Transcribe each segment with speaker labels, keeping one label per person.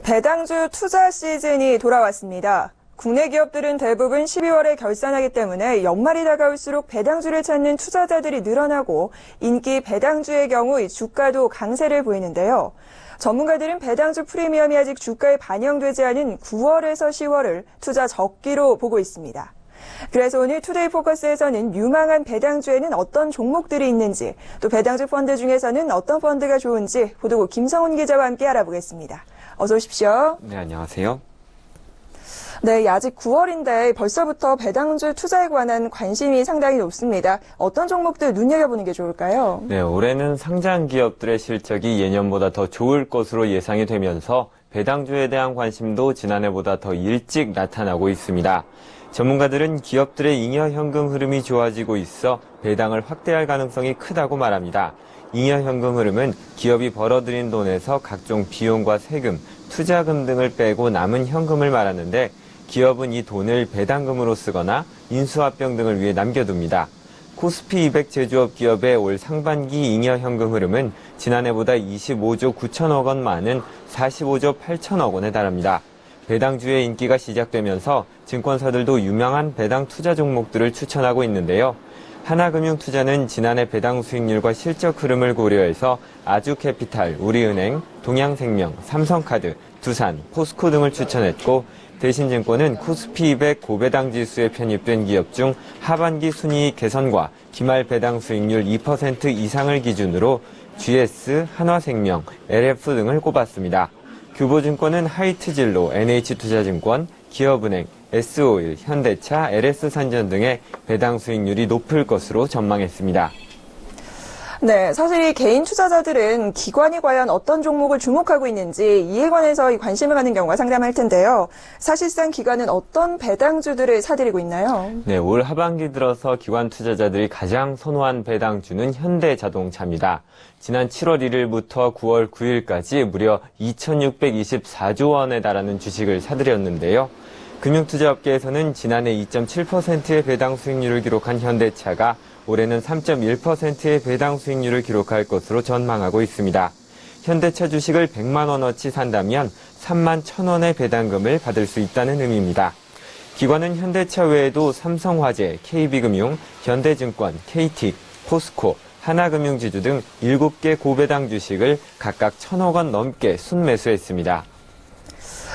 Speaker 1: 배당주 투자 시즌이 돌아왔습니다. 국내 기업들은 대부분 12월에 결산하기 때문에 연말이 다가올수록 배당주를 찾는 투자자들이 늘어나고 인기 배당주의 경우 이 주가도 강세를 보이는데요. 전문가들은 배당주 프리미엄이 아직 주가에 반영되지 않은 9월에서 10월을 투자 적기로 보고 있습니다. 그래서 오늘 투데이 포커스에서는 유망한 배당주에는 어떤 종목들이 있는지, 또 배당주 펀드 중에서는 어떤 펀드가 좋은지 보도국 김성훈 기자와 함께 알아보겠습니다. 어서 오십시오.
Speaker 2: 네, 안녕하세요.
Speaker 1: 네, 아직 9월인데 벌써부터 배당주 투자에 관한 관심이 상당히 높습니다. 어떤 종목들 눈여겨보는 게 좋을까요?
Speaker 2: 네, 올해는 상장 기업들의 실적이 예년보다 더 좋을 것으로 예상이 되면서 배당주에 대한 관심도 지난해보다 더 일찍 나타나고 있습니다. 전문가들은 기업들의 잉여현금 흐름이 좋아지고 있어 배당을 확대할 가능성이 크다고 말합니다. 잉여현금 흐름은 기업이 벌어들인 돈에서 각종 비용과 세금, 투자금 등을 빼고 남은 현금을 말하는데 기업은 이 돈을 배당금으로 쓰거나 인수합병 등을 위해 남겨둡니다. 코스피 200 제조업 기업의 올 상반기 잉여현금 흐름은 지난해보다 25조 9천억 원 많은 45조 8천억 원에 달합니다. 배당주의 인기가 시작되면서 증권사들도 유명한 배당 투자 종목들을 추천하고 있는데요. 하나금융투자는 지난해 배당 수익률과 실적 흐름을 고려해서 아주캐피탈, 우리은행, 동양생명, 삼성카드, 두산, 포스코 등을 추천했고 대신증권은 코스피 200 고배당 지수에 편입된 기업 중 하반기 순이익 개선과 기말 배당 수익률 2% 이상을 기준으로 GS, 한화생명, LF 등을 꼽았습니다. 규보증권은 하이트진로, NH투자증권, 기업은행, S-오일, 현대차, LS산전 등의 배당 수익률이 높을 것으로 전망했습니다.
Speaker 1: 네, 사실 이 개인 투자자들은 기관이 과연 어떤 종목을 주목하고 있는지 이에 관해서 관심을 갖는 경우가 상당할 텐데요. 사실상 기관은 어떤 배당주들을 사들이고 있나요?
Speaker 2: 네, 올 하반기 들어서 기관 투자자들이 가장 선호한 배당주는 현대자동차입니다. 지난 7월 1일부터 9월 9일까지 무려 2,624조 원에 달하는 주식을 사들였는데요. 금융투자업계에서는 지난해 2.7%의 배당 수익률을 기록한 현대차가 올해는 3.1%의 배당 수익률을 기록할 것으로 전망하고 있습니다. 현대차 주식을 100만 원어치 산다면 3만 1,000원의 배당금을 받을 수 있다는 의미입니다. 기관은 현대차 외에도 삼성화재, KB금융, 현대증권, KT, 포스코, 하나금융지주 등 7개 고배당 주식을 각각 1,000억 원 넘게 순매수했습니다.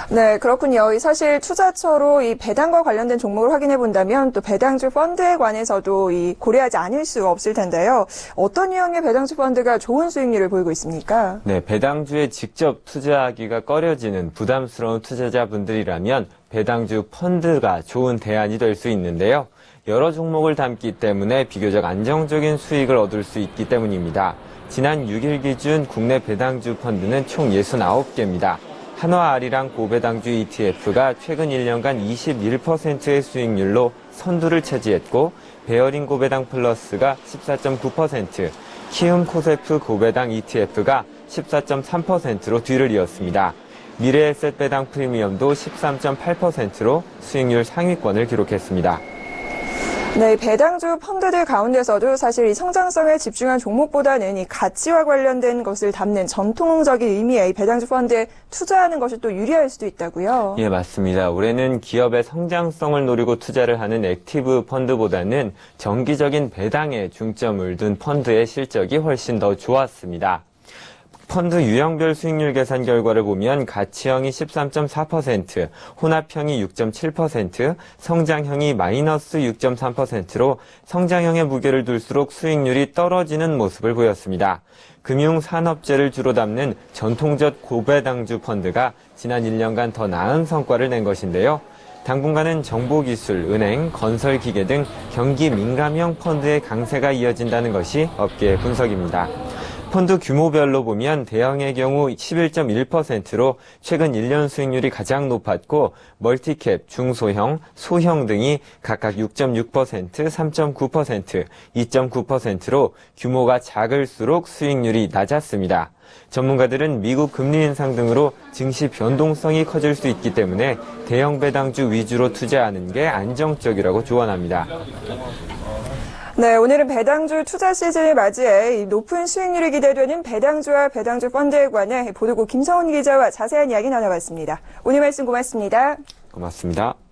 Speaker 1: 네, 그렇군요. 사실 투자처로 이 배당과 관련된 종목을 확인해 본다면 또 배당주 펀드에 관해서도 고려하지 않을 수 없을 텐데요. 어떤 유형의 배당주 펀드가 좋은 수익률을 보이고 있습니까?
Speaker 2: 네, 배당주에 직접 투자하기가 꺼려지는 부담스러운 투자자분들이라면 배당주 펀드가 좋은 대안이 될 수 있는데요. 여러 종목을 담기 때문에 비교적 안정적인 수익을 얻을 수 있기 때문입니다. 지난 6일 기준 국내 배당주 펀드는 총 69개입니다. 한화아리랑 고배당주 ETF가 최근 1년간 21%의 수익률로 선두를 차지했고 베어링 고배당 플러스가 14.9%, 키움코세프 고배당 ETF가 14.3%로 뒤를 이었습니다. 미래에셋 배당 프리미엄도 13.8%로 수익률 상위권을 기록했습니다.
Speaker 1: 네, 배당주 펀드들 가운데서도 사실 이 성장성에 집중한 종목보다는 이 가치와 관련된 것을 담는 전통적인 의미의 이 배당주 펀드에 투자하는 것이 또 유리할 수도 있다고요?
Speaker 2: 예, 맞습니다. 올해는 기업의 성장성을 노리고 투자를 하는 액티브 펀드보다는 정기적인 배당에 중점을 둔 펀드의 실적이 훨씬 더 좋았습니다. 펀드 유형별 수익률 계산 결과를 보면 가치형이 13.4%, 혼합형이 6.7%, 성장형이 마이너스 6.3%로 성장형의 무게를 둘수록 수익률이 떨어지는 모습을 보였습니다. 금융산업재를 주로 담는 전통적 고배당주 펀드가 지난 1년간 더 나은 성과를 낸 것인데요. 당분간은 정보기술, 은행, 건설기계 등 경기 민감형 펀드의 강세가 이어진다는 것이 업계의 분석입니다. 펀드 규모별로 보면 대형의 경우 11.1%로 최근 1년 수익률이 가장 높았고 멀티캡, 중소형, 소형 등이 각각 6.6%, 3.9%, 2.9%로 규모가 작을수록 수익률이 낮았습니다. 전문가들은 미국 금리 인상 등으로 증시 변동성이 커질 수 있기 때문에 대형 배당주 위주로 투자하는 게 안정적이라고 조언합니다.
Speaker 1: 네, 오늘은 배당주 투자 시즌을 맞이해 높은 수익률이 기대되는 배당주와 배당주 펀드에 관해 보도국 김성훈 기자와 자세한 이야기 나눠봤습니다. 오늘 말씀 고맙습니다.
Speaker 2: 고맙습니다.